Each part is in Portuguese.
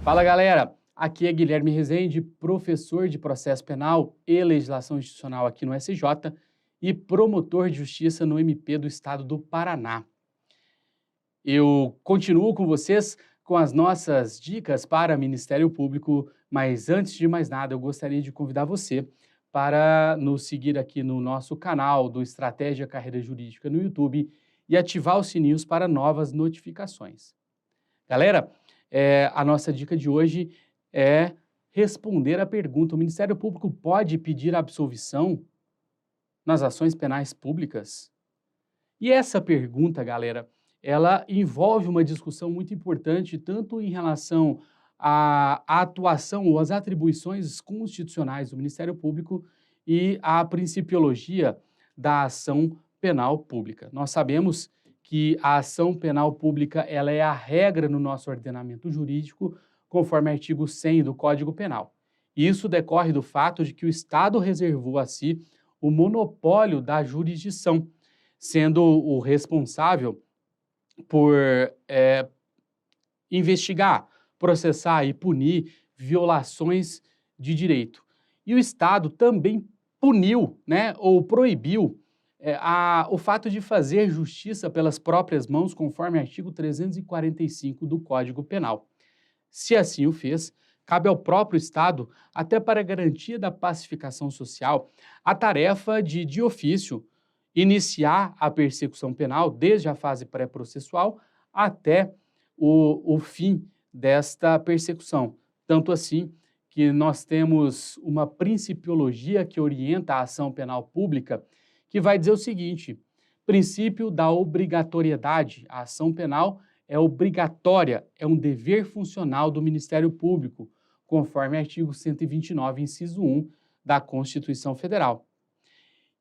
Fala galera, aqui é Guilherme Rezende, professor de processo penal e legislação institucional aqui no SJ e promotor de justiça no MP do estado do Paraná. Eu continuo com vocês com as nossas dicas para Ministério Público, mas antes de mais nada eu gostaria de convidar você para nos seguir aqui no nosso canal do Estratégia Carreira Jurídica no YouTube e ativar os sininhos para novas notificações. Galera, a nossa dica de hoje é responder a pergunta: o Ministério Público pode pedir absolvição nas ações penais públicas? E essa pergunta, galera, ela envolve uma discussão muito importante, tanto em relação à atuação ou às atribuições constitucionais do Ministério Público e à principiologia da ação penal pública. Nós sabemos que a ação penal pública ela é a regra no nosso ordenamento jurídico, conforme o artigo 100 do Código Penal. Isso decorre do fato de que o Estado reservou a si o monopólio da jurisdição, sendo o responsável por investigar, processar e punir violações de direito. E o Estado também puniu, ou proibiu o fato de fazer justiça pelas próprias mãos, conforme o artigo 345 do Código Penal. Se assim o fez, cabe ao próprio Estado, até para a garantia da pacificação social, a tarefa de ofício, iniciar a persecução penal desde a fase pré-processual até o fim desta persecução. Tanto assim que nós temos uma principiologia que orienta a ação penal pública, que vai dizer o seguinte: princípio da obrigatoriedade. A ação penal é obrigatória, é um dever funcional do Ministério Público, conforme o artigo 129, inciso 1 da Constituição Federal.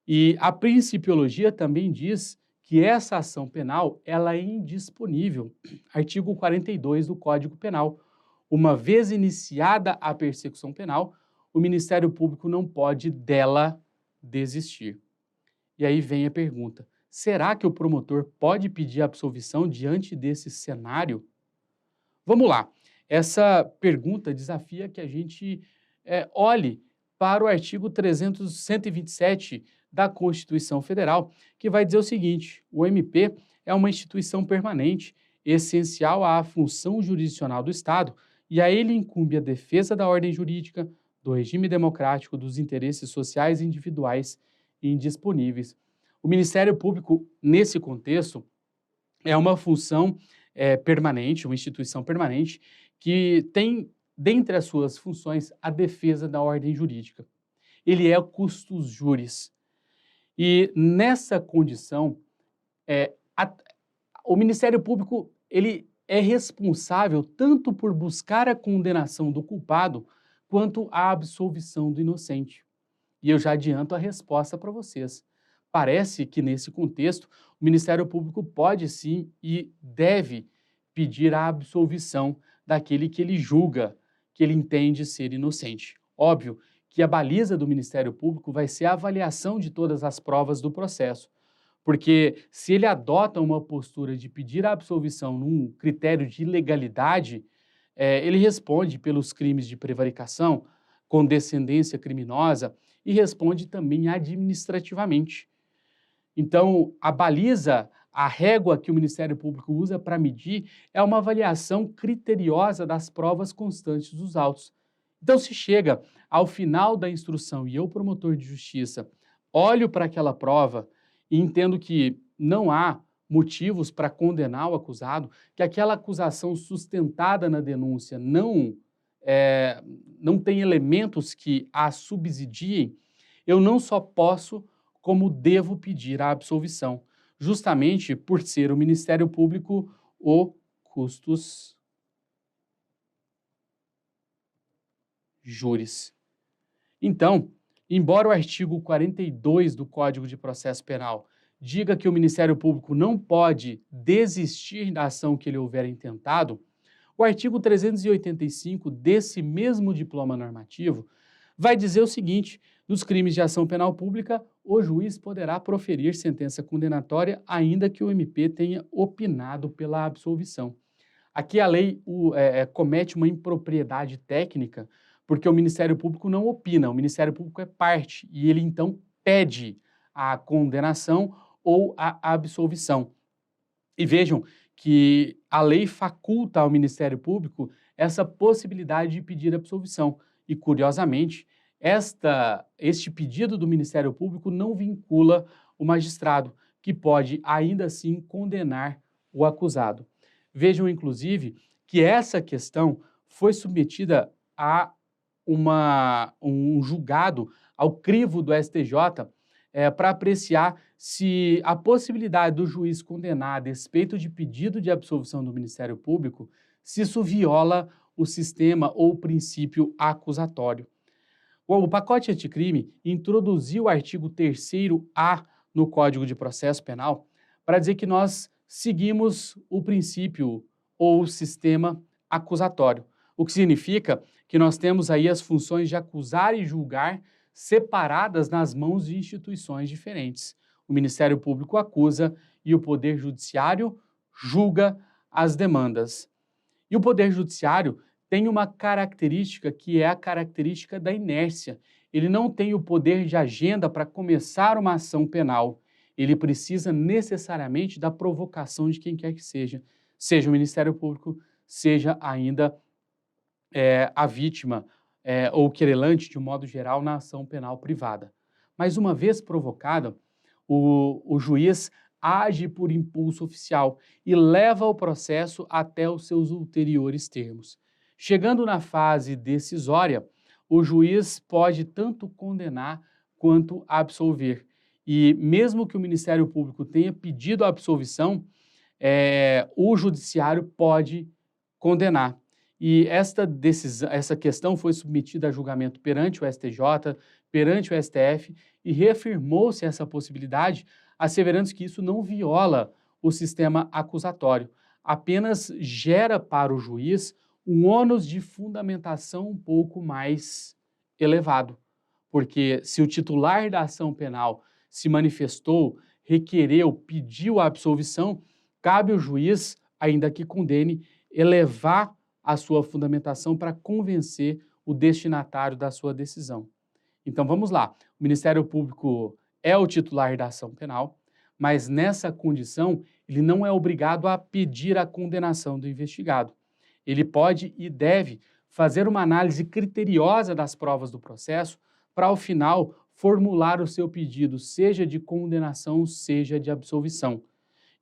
E a principiologia também diz que essa ação penal ela é indisponível, artigo 42 do Código Penal. Uma vez iniciada a persecução penal, o Ministério Público não pode dela desistir. E aí vem a pergunta: será que o promotor pode pedir absolvição diante desse cenário? Vamos lá. Essa pergunta desafia que a gente olhe para o artigo 127 da Constituição Federal, que vai dizer o seguinte: o MP é uma instituição permanente, essencial à função jurisdicional do Estado, e a ele incumbe a defesa da ordem jurídica, do regime democrático, dos interesses sociais e individuais indisponíveis. O Ministério Público, nesse contexto, é uma função permanente, uma instituição permanente, que tem, dentre as suas funções, a defesa da ordem jurídica. Ele é custos juris. E nessa condição, o Ministério Público ele é responsável tanto por buscar a condenação do culpado, quanto a absolvição do inocente. E eu já adianto a resposta para vocês. Parece que, nesse contexto, o Ministério Público pode sim e deve pedir a absolvição daquele que ele julga, que ele entende ser inocente. Óbvio que a baliza do Ministério Público vai ser a avaliação de todas as provas do processo, porque se ele adota uma postura de pedir a absolvição num critério de ilegalidade, ele responde pelos crimes de prevaricação, condescendência criminosa e responde também administrativamente. Então, a baliza, a régua que o Ministério Público usa para medir é uma avaliação criteriosa das provas constantes dos autos. Então, se chega ao final da instrução e eu, promotor de justiça, olho para aquela prova e entendo que não há motivos para condenar o acusado, que aquela acusação sustentada na denúncia não tem elementos que a subsidiem, eu não só posso, como devo pedir a absolvição, justamente por ser o Ministério Público o custos juris. Então, embora o artigo 42 do Código de Processo Penal diga que o Ministério Público não pode desistir da ação que ele houver intentado, o artigo 385 desse mesmo diploma normativo vai dizer o seguinte: nos crimes de ação penal pública, o juiz poderá proferir sentença condenatória ainda que o MP tenha opinado pela absolvição. Aqui a lei comete uma impropriedade técnica, porque o Ministério Público não opina, o Ministério Público é parte, e ele então pede a condenação ou a absolvição. E vejam que a lei faculta ao Ministério Público essa possibilidade de pedir absolvição. E, curiosamente, este pedido do Ministério Público não vincula o magistrado, que pode ainda assim condenar o acusado. Vejam, inclusive, que essa questão foi submetida a um julgado, ao crivo do STJ, para apreciar se a possibilidade do juiz condenar a despeito de pedido de absolvição do Ministério Público, se isso viola o sistema ou o princípio acusatório. O pacote anticrime introduziu o artigo 3º-A no Código de Processo Penal para dizer que nós seguimos o princípio ou o sistema acusatório, o que significa que nós temos aí as funções de acusar e julgar separadas nas mãos de instituições diferentes. O Ministério Público acusa e o Poder Judiciário julga as demandas. E o Poder Judiciário tem uma característica que é a característica da inércia. Ele não tem o poder de agenda para começar uma ação penal. Ele precisa necessariamente da provocação de quem quer que seja o Ministério Público, seja ainda a vítima ou o querelante, de um modo geral, na ação penal privada. Mas uma vez provocada, o juiz age por impulso oficial e leva o processo até os seus ulteriores termos. Chegando na fase decisória, o juiz pode tanto condenar quanto absolver. E mesmo que o Ministério Público tenha pedido a absolvição, o judiciário pode condenar. E essa questão foi submetida a julgamento perante o STJ, perante o STF, e reafirmou-se essa possibilidade, asseverando que isso não viola o sistema acusatório, apenas gera para o juiz um ônus de fundamentação um pouco mais elevado, porque se o titular da ação penal se manifestou, requereu, pediu a absolvição, cabe ao juiz, ainda que condene, elevar a sua fundamentação para convencer o destinatário da sua decisão. Então vamos lá, o Ministério Público é o titular da ação penal, mas nessa condição ele não é obrigado a pedir a condenação do investigado. Ele pode e deve fazer uma análise criteriosa das provas do processo para, ao final, formular o seu pedido, seja de condenação, seja de absolvição.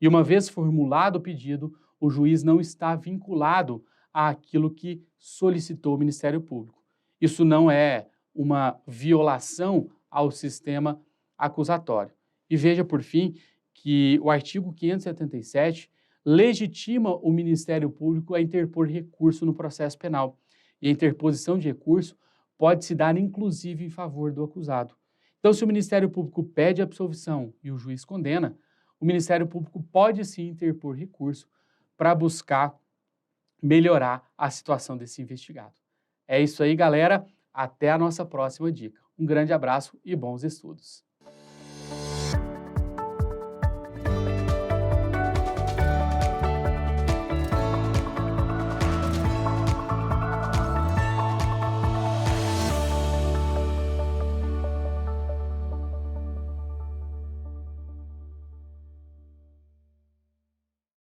E uma vez formulado o pedido, o juiz não está vinculado àquilo que solicitou o Ministério Público. Isso não é uma violação ao sistema acusatório. E veja, por fim, que o artigo 577 legitima o Ministério Público a interpor recurso no processo penal. E a interposição de recurso pode se dar, inclusive, em favor do acusado. Então, se o Ministério Público pede absolvição e o juiz condena, o Ministério Público pode sim interpor recurso para buscar melhorar a situação desse investigado. É isso aí, galera. Até a nossa próxima dica. Um grande abraço e bons estudos.